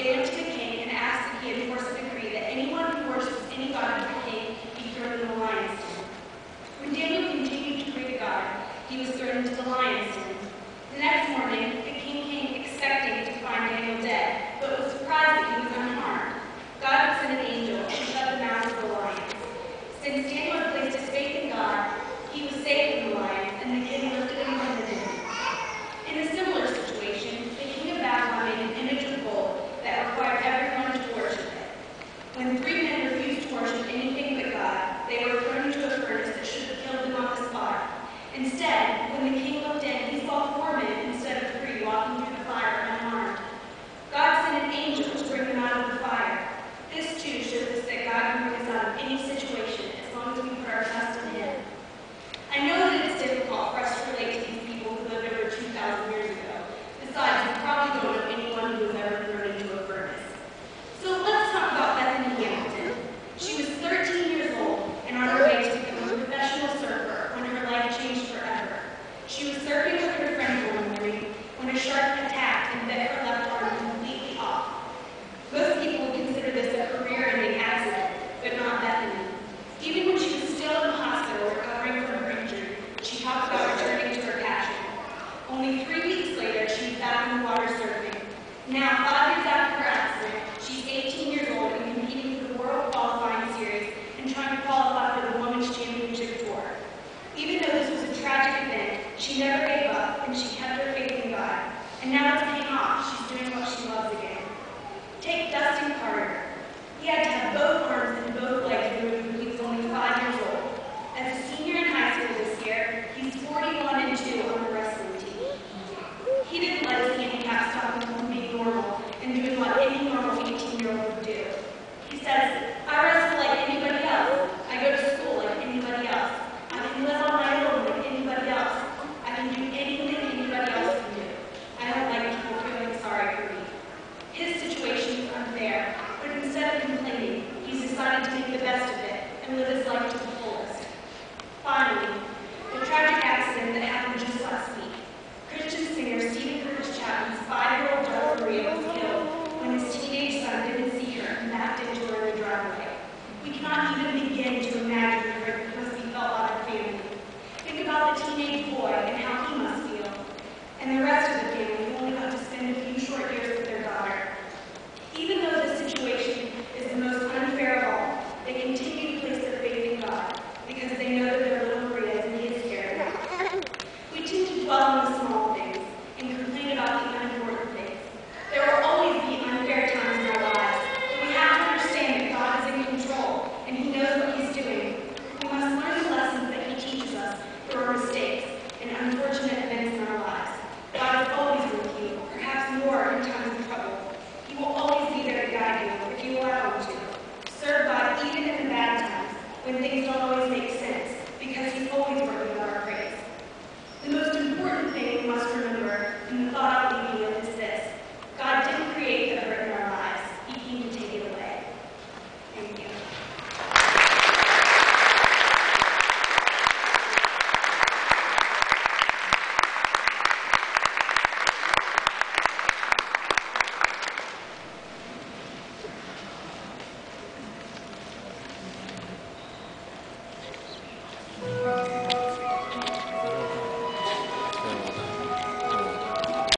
they went to the king and asked that he enforce a decree that anyone who worships any god of the king be thrown in the lion's den. When Daniel continued to pray to God, he was thrown into the lion's den. The next morning, the king came expecting to find Daniel dead, but was surprised that he was unharmed. God sent an angel and shut the mouths of the lions. Since Daniel had placed his faith in God, he was safe from the lions, and the king lifted him from the den. In a similar situation, the king of Babylon made an image of gold that required everyone to worship it. When 3 men refused to worship anything but God, they were thrown into a furnace that should have killed them on the spot. Instead, when the king looked in, he saw 4 men instead of 3 walking through the fire unharmed. God sent an angel to bring them out of the fire. This too shows us that God can bring us out of any situation as long as we put our trust in Him. I know that it's difficult for us to relate to these people who lived over 2,000 years ago. Besides, you probably don't know anyone who was ever thrown into a furnace. So let's talk about Bethany Hamilton. She was 13 years old and on her way to become a professional surfer when her life changed forever. She was surfing with her friend one morning when a shark attacked and bit her left arm completely off. Most people would consider this a career-ending accident, but not Bethany. Even when she was still in the hospital recovering from her injury, she talked about returning to her passion. Only 3 weeks later, she was back in the water surfing. Now, 5 years after her accident, she's 18 years old and competing for the World Qualifying Series and trying to qualify for the Women's Championship Tour. Even though this was a tragic event, she never gave up and she kept her faith in God. And now it's paying off. She's doing what she loves again. Take